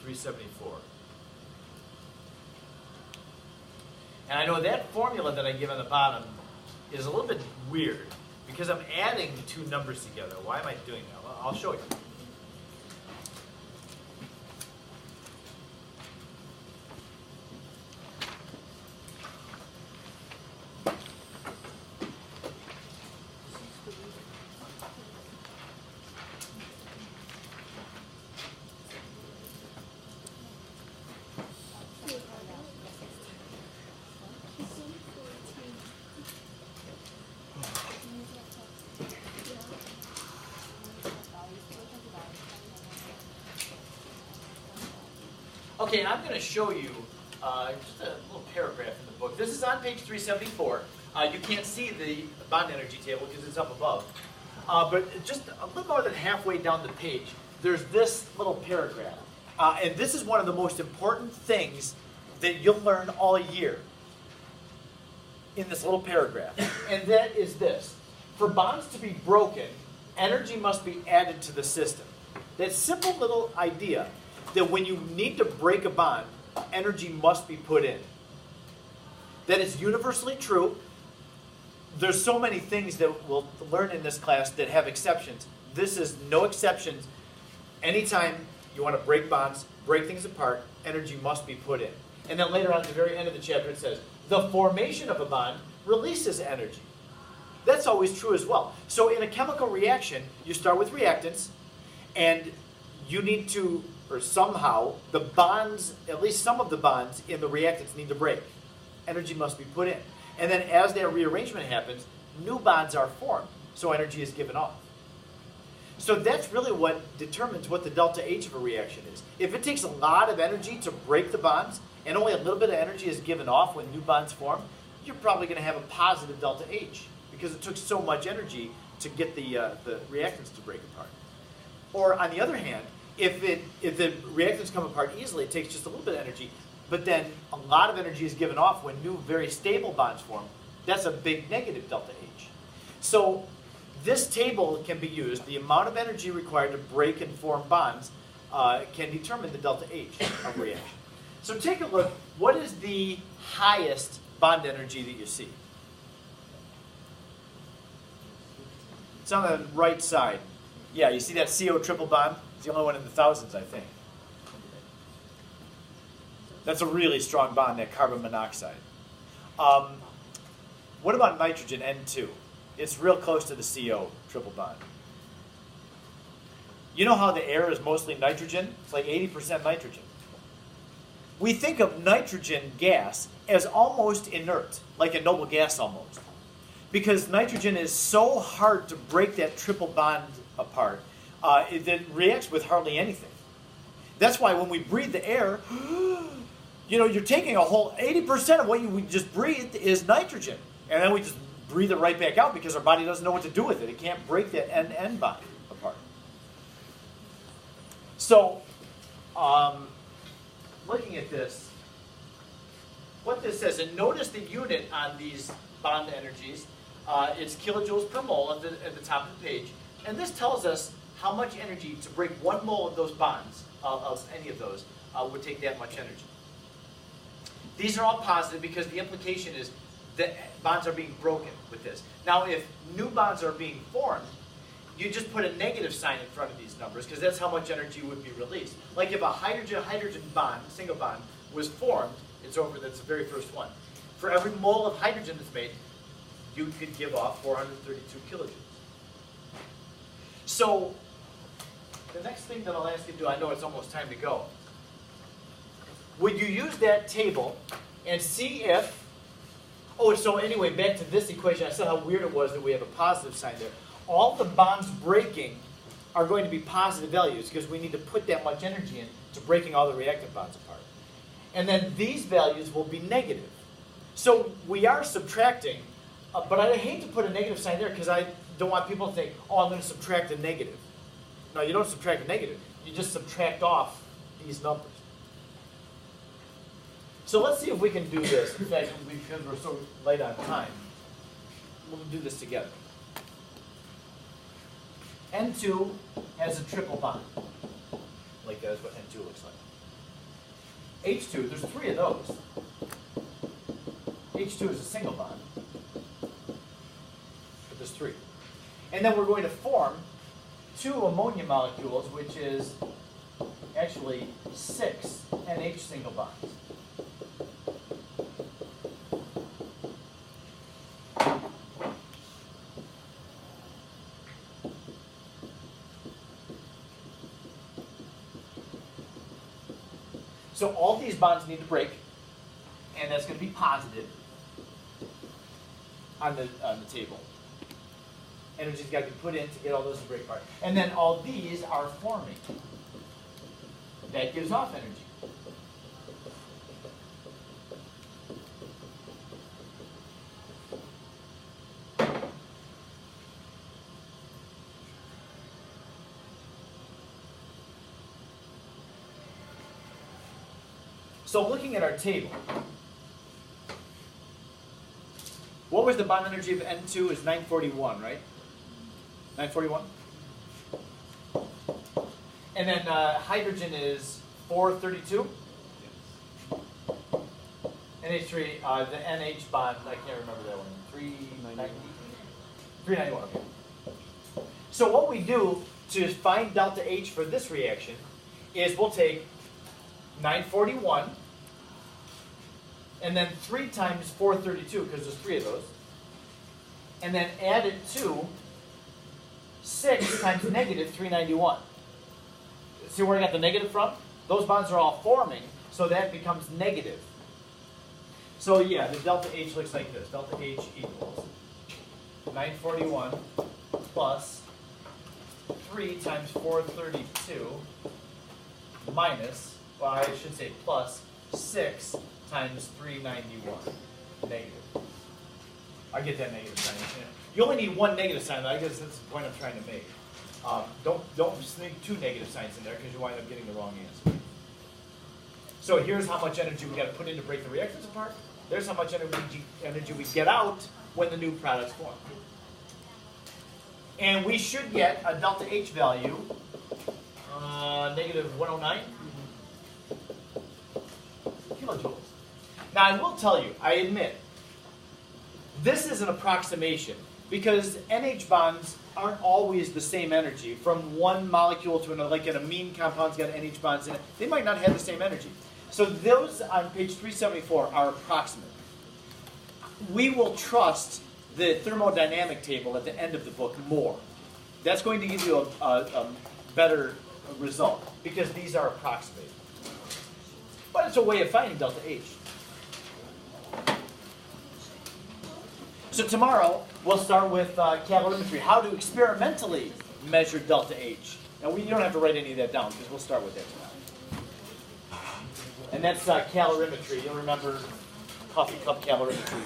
374. And I know that formula that I give on the bottom is a little bit weird because I'm adding the two numbers together. Why am I doing that? Well, I'll show you. Okay, I'm going to show you just a little paragraph in the book. This is on page 374. You can't see the bond energy table because it's up above. But just a little more than halfway down the page, there's this little paragraph. And this is one of the most important things that you'll learn all year in this little paragraph. And that is this. For bonds to be broken, energy must be added to the system. That simple little idea that when you need to break a bond, energy must be put in. That is universally true. There's so many things that we'll learn in this class that have exceptions. This is no exceptions. Anytime you want to break bonds, break things apart, energy must be put in. And then later on at the very end of the chapter it says, the formation of a bond releases energy. That's always true as well. So in a chemical reaction, you start with reactants, and you need to, or somehow, the bonds, at least some of the bonds in the reactants need to break. Energy must be put in. And then as that rearrangement happens, new bonds are formed, so energy is given off. So that's really what determines what the delta H of a reaction is. If it takes a lot of energy to break the bonds, and only a little bit of energy is given off when new bonds form, you're probably going to have a positive delta H, because it took so much energy to get the reactants to break apart. Or on the other hand, if the reactants come apart easily, it takes just a little bit of energy, but then a lot of energy is given off when new very stable bonds form. That's a big negative delta H. So this table can be used. The amount of energy required to break and form bonds can determine the delta H of a reaction. So take a look. What is the highest bond energy that you see? It's on the right side. Yeah, you see that CO triple bond? It's the only one in the thousands, I think. That's a really strong bond, that carbon monoxide. What about nitrogen, N2? It's real close to the CO triple bond. You know how the air is mostly nitrogen? It's like 80% nitrogen. We think of nitrogen gas as almost inert, like a noble gas almost. Because nitrogen is so hard to break that triple bond apart, it reacts with hardly anything. That's why when we breathe the air, you know, you're taking a whole 80% of what we just breathed is nitrogen. And then we just breathe it right back out because our body doesn't know what to do with it. It can't break that N bond apart. So, looking at this, what this says, and notice the unit on these bond energies, it's kilojoules per mole at the top of the page. And this tells us how much energy to break 1 mole of those bonds, of any of those, would take that much energy. These are all positive because the implication is that bonds are being broken with this. Now, if new bonds are being formed, you just put a negative sign in front of these numbers because that's how much energy would be released. Like if a hydrogen bond, single bond, was formed, it's over, that's the very first one. For every mole of hydrogen that's made, you could give off 432 kilojoules. So, the next thing that I'll ask you to do, I know it's almost time to go. Would you use that table and see if, oh, so anyway, back to this equation, I said how weird it was that we have a positive sign there. All the bonds breaking are going to be positive values because we need to put that much energy in to breaking all the reactant bonds apart. And then these values will be negative. So we are subtracting, but I hate to put a negative sign there because I don't want people to think, oh, I'm going to subtract a negative. No, you don't subtract a negative. You just subtract off these numbers. So let's see if we can do this. In fact, because we're so late on time, we'll do this together. N2 has a triple bond. Like that is what N2 looks like. H2, there's 3 of those. H2 is a single bond, but there's 3. And then we're going to form 2 ammonia molecules, which is actually 6 NH single bonds. So all these bonds need to break, and that's going to be positive on the table. Energy's got to be put in to get all those to break apart. And then all these are forming. That gives off energy. So looking at our table, what was the bond energy of N2 is 941, right? 941? And then hydrogen is 432? NH3, the NH bond, I can't remember that one, 390? 391, okay. So what we do to find delta H for this reaction is we'll take 941, and then 3 times 432, because there's 3 of those, and then add it to 6 times negative 391. See where I got the negative from? Those bonds are all forming, so that becomes negative. So yeah, the delta H looks like this. Delta H equals 941 plus 3 times 432 minus, well, I should say plus 6 times 391, negative. I get that negative sign. You only need one negative sign, I guess that's the point I'm trying to make. Don't sneak 2 negative signs in there because you wind up getting the wrong answer. So here's how much energy we got to put in to break the reactants apart. There's how much energy we get out when the new products form. And we should get a delta H value, negative 109 kilojoules. Now I will tell you, I admit, this is an approximation because NH bonds aren't always the same energy from one molecule to another. Like an amine compound's got NH bonds in it. They might not have the same energy. So those on page 374 are approximate. We will trust the thermodynamic table at the end of the book more. That's going to give you a better result because these are approximated. But it's a way of finding delta H. So tomorrow, we'll start with calorimetry, how to experimentally measure delta H. Now, you don't have to write any of that down because we'll start with that tomorrow. And that's calorimetry. You'll remember coffee cup calorimetry.